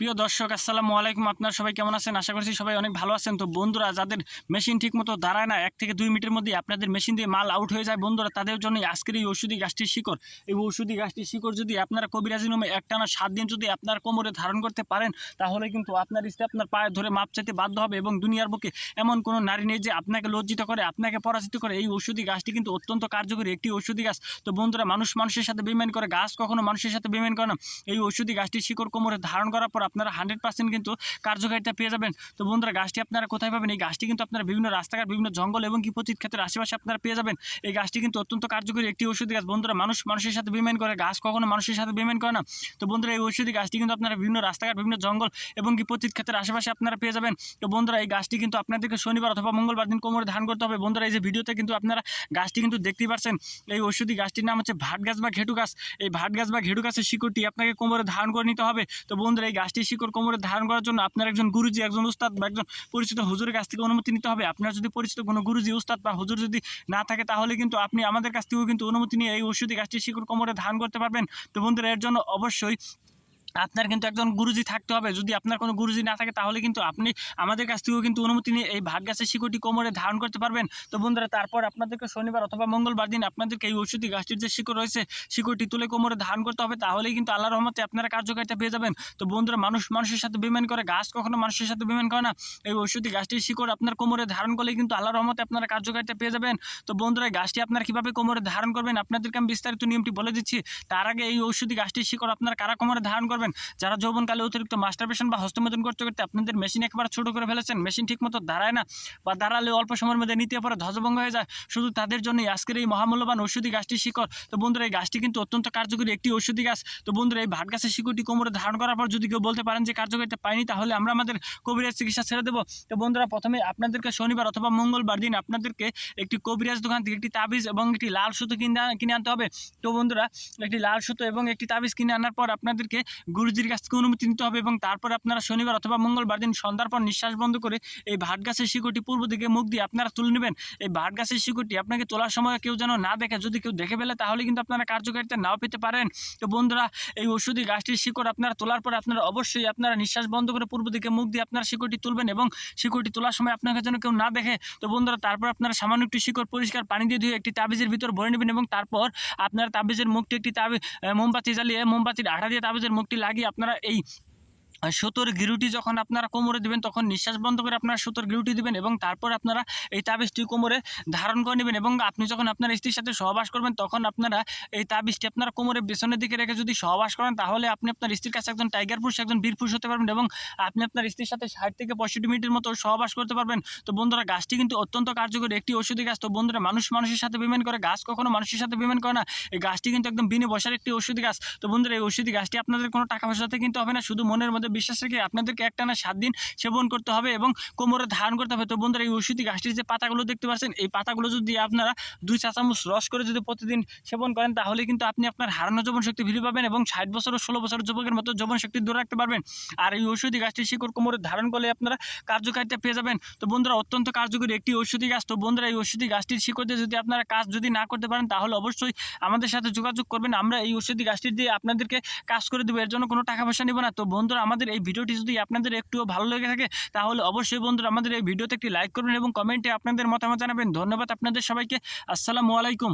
প্রিয় দর্শক আসসালামু আলাইকুম। আপনারা সবাই কেমন আছেন? আশা করছি সবাই অনেক ভালো আছেন। তো বন্ধুরা, যাদের মেশিন ঠিকমতো দাঁড়ায় না, 1 থেকে 2 মিনিটের মধ্যেই আপনাদের মেশিন দিয়ে মাল আউট হয়ে যায় বন্ধুরা, তাদের জন্য আজকের এই ঔষধি গাছটির শিকড়। এই ঔষধি গাছটির শিকড় যদি আপনারা কবিরাজি নিয়মে একটানা 7 দিন যদি আপনার কোমরে ধারণ করতে পারেন, তাহলে কিন্তু আপনার স্ত্রী আপনার পায়ে ধরে মাপ চাইতে বাধ্য হবে এবং দুনিয়ার বুকে এমন কোনো নারী নেই যে আপনাকে লজ্জিত করে, আপনাকে পরাজিত করে। এই ঔষধি গাছটি কিন্তু অত্যন্ত কার্যকরী একটি ঔষধি গাছ। তো বন্ধুরা, মানুষের সাথে বেইমানি করে, গাছ কখনো মানুষের সাথে বেইমানি করে না। এই ঔষধি গাছটির শিকড় কোমরে ধারণ করার পর আপনারা 100% কিন্তু কার্যকারিতা পেয়ে যাবেন। তো বন্ধুরা, গাছটি আপনারা কোথায় পাবেন? এই গাছটি কিন্তু আপনারা বিভিন্ন রাস্তাঘাট, বিভিন্ন জঙ্গল এবং কি পতিত ক্ষেত্রের আশেপাশে আপনারা পেয়ে যাবেন। এই গাছটি কিন্তু অত্যন্ত কার্যকরী একটি ঔষধি গাছ। বন্ধুরা, মানুষের সাথে বেইমানি করে, গাছ কখনো মানুষের সাথে বেইমানি করে না। তো বন্ধুরা, এই ঔষধি গাছটি কিন্তু আপনারা বিভিন্ন রাস্তাঘাট, বিভিন্ন জঙ্গল এবং কি পতিত ক্ষেত্রের আশেপাশে আপনারা পেয়ে যাবেন। তো বন্ধুরা, এই গাছটি কিন্তু আপনাদেরকে শনিবার অথবা মঙ্গলবার দিন কোমরে ধারণ করতে হবে। বন্ধুরা, এই যে ভিডিওতে কিন্তু আপনারা গাছটি কিন্তু দেখতেই পাচ্ছেন। এই ঔষধি গাছটির নাম হচ্ছে ভাট গাছ বা ঘেটু গাছ। এই ভাট গাছ বা ঘেটু গাছের শিকড়টি আপনাকে কোমরে ধারণ করে নিতে হবে। তো বন্ধুরা, এই গাছটির শিকড় কোমরে ধারণ করার জন্য আপনার একজন গুরুজি, একজন উস্তাদ বা একজন পরিচিত হুজুরের কাছ থেকে অনুমতি নিতে হবে। আপনার যদি পরিচিত কোনো গুরুজি, উস্তাদ বা হুজুর যদি না থাকে, তাহলে কিন্তু আপনি আমাদের কাছ থেকেও কিন্তু অনুমতি নিয়ে এই ঔষধি গাছটির শিকড় কোমরে ধারণ করতে পারবেন। তো বন্ধুরা, এর জন্য অবশ্যই আপনার কিন্তু একজন গুরুজি থাকতে হবে। যদি আপনার কোনো গুরুজি না থাকে, তাহলে কিন্তু আপনি আমাদের কাছ থেকেও কিন্তু অনুমতি নিয়ে এই ভাট গাছের শিকড়টি কোমরে ধারণ করতে পারবেন। তো বন্ধুরা, তারপর আপনাদেরকে শনিবার অথবা মঙ্গলবার দিন আপনাদেরকে এই ঔষধি গাছটির যে শিকড় রয়েছে, শিকড়টি তুলে কোমরে ধারণ করতে হবে। তাহলেই কিন্তু আল্লাহর রহমতে আপনারা কার্যকারিতা পেয়ে যাবেন। তো বন্ধুরা, মানুষের সাথে বেইমানি করে, গাছ কখনো মানুষের সাথে বেইমানি করে না। এই ঔষধি গাছটির শিকড় আপনার কোমরে ধারণ করলেই কিন্তু আল্লাহর রহমতে আপনারা কার্যকারিতা পেয়ে যাবেন। তো বন্ধুরা, গাছটি আপনারা কীভাবে কোমরে ধারণ করবেন আপনাদেরকে আমি বিস্তারিত নিয়মটি বলে দিচ্ছি। তার আগে, এই ঔষধি গাছটির শিকড় আপনারা কারা কোমরে ধারণ করবেন? যারা যৌবনকালে অতিরিক্ত মাস্টারবেশন বা হস্তমৈথুন করতে করতে আপনাদের মেশিন একবার ছোট করে ফেলেছেন, মেশিন ঠিকমতো দাঁড়ায় না, বা দাঁড়ালে অল্প সময়ের মধ্যে নিতে পরে ধ্বজভঙ্গ হয়ে যায়, শুধু তাদের জন্যই আজকের এই মহামূল্যবান ঔষধি গাছটির শিকড়। তো বন্ধুরা, এই গাছটি কিন্তু অত্যন্ত কার্যকরী একটি ঔষধি গাছ। তো বন্ধুরা, এই ভাট গাছের শিকড়টি কোমরে ধারণ করার পর যদি কেউ বলতে পারেন যে কার্যকারিতা পাইনি, তাহলে আমরা আমাদের কবিরাজ চিকিৎসা ছেড়ে দেবো। তো বন্ধুরা, প্রথমে আপনাদেরকে শনিবার অথবা মঙ্গলবার দিন আপনাদেরকে একটি কবিরাজ দোকান থেকে একটি তাবিজ এবং একটি লাল সুতো কিনে আনতে হবে। তো বন্ধুরা, একটি লাল সুতো এবং একটি তাবিজ কিনে আনার পর আপনাদেরকে গুরুজির কাছ থেকে অনুমতি নিতে হবে এবং তারপর আপনারা শনিবার অথবা মঙ্গলবার দিন সন্ধ্যার পর নিঃশ্বাস বন্ধ করে এই ভাট গাছের শিকড়টি পূর্ব দিকে মুখ দিয়ে আপনারা তুলে নেবেন। এই ভাট গাছের শিকড়টি আপনাকে তোলার সময় কেউ যেন না দেখে, যদি কেউ দেখে ফেলে তাহলে কিন্তু আপনারা কার্যকারিতা নাও পেতে পারেন। তো বন্ধুরা, এই ঔষধি গাছটির শিকড় আপনারা তোলার পর আপনারা অবশ্যই আপনারা নিঃশ্বাস বন্ধ করে পূর্ব দিকে মুখ দিয়ে আপনারা শিকড়টি তুলবেন এবং শিকড়টি তোলার সময় আপনাকে যেন কেউ না দেখে। তো বন্ধুরা, তারপর আপনারা সামান্য একটু শিকড় পরিষ্কার পানি দিয়ে ধুয়ে একটি তাবিজের ভিতর ভরে নেবেন এবং তারপর আপনারা তাবিজের মুখটি একটি মোমবাতি জ্বালিয়ে, মোমবাতির আঠা দিয়ে তাবিজের মুখটি লাগিয়ে আপনারা এই সুতোর গিরুটি যখন আপনারা কোমরে দেবেন, তখন নিঃশ্বাস বন্ধ করে আপনারা সুতোর গিরুটি দেবেন এবং তারপর আপনারা এই তাবিজটি কোমরে ধারণ করে নেবেন। এবং আপনি যখন আপনার স্ত্রীর সাথে সহবাস করবেন, তখন আপনারা এই তাবিজটি আপনারা কোমরের পেছনের দিকে রেখে যদি সহবাস করেন, তাহলে আপনি আপনার স্ত্রীর কাছে একজন টাইগার পুরুষ, একজন বীর পুরুষ হতে পারবেন এবং আপনি আপনার স্ত্রীর সাথে 60 থেকে 65 মিনিটের মতো সহবাস করতে পারবেন। তো বন্ধুরা, গাছটি কিন্তু অত্যন্ত কার্যকরী একটি ঔষধি গাছ। তো বন্ধুরা, মানুষের সাথে বেইমানি করে, গাছ কখনো মানুষের সাথে বেইমানি করে না। এই গাছটি কিন্তু একদম বিনে বসার একটি ঔষধি গাছ। তো বন্ধুরা, এই ঔষধি গাছটি আপনাদের কোনো টাকা পয়সাতে কিনতে হবে না, শুধু মনের মধ্যে বিশ্বাস রেখে আপনাদেরকে একটানা 7 দিন সেবন করতে হবে এবং কোমরে ধারণ করতে হবে। তো বন্ধুরা, এই ঔষধি গাছটির যে পাতাগুলো দেখতে পাচ্ছেন, এই পাতাগুলো যদি আপনারা 2 চা চামচ রস করে যদি প্রতিদিন সেবন করেন, তাহলে কিন্তু আপনি আপনার হারানো যৌবন শক্তি ফিরে পাবেন এবং 60 বছর ও 16 বছরের যুবকের মতো যৌবন শক্তি ধরে রাখতে পারবেন। আর এই ঔষধি গাছটির শিকড় কোমরে ধারণ করলে আপনারা কার্যকারিতা পেয়ে যাবেন। তো বন্ধুরা, অত্যন্ত কার্যকরী একটি ঔষধি গাছ। তো বন্ধুরা, এই ঔষধি গাছটির শিকড় দিয়ে যদি আপনারা কাজ যদি না করতে পারেন, তাহলে অবশ্যই আমাদের সাথে যোগাযোগ করবেন। আমরা এই ঔষধি গাছটির দিয়ে আপনাদেরকে কাজ করে দেবো, এর জন্য কোনো টাকা পয়সা নেব না। তো বন্ধুরা, আমাদের এই ভিডিওটি যদি আপনাদের একটুও ভালো লেগে থাকে, তাহলে অবশ্যই বন্ধুরা আমাদের এই ভিডিওতে একটি লাইক করবেন এবং কমেন্টে আপনাদের মতামত জানাবেন। ধন্যবাদ আপনাদের সবাইকে। আসসালামু আলাইকুম।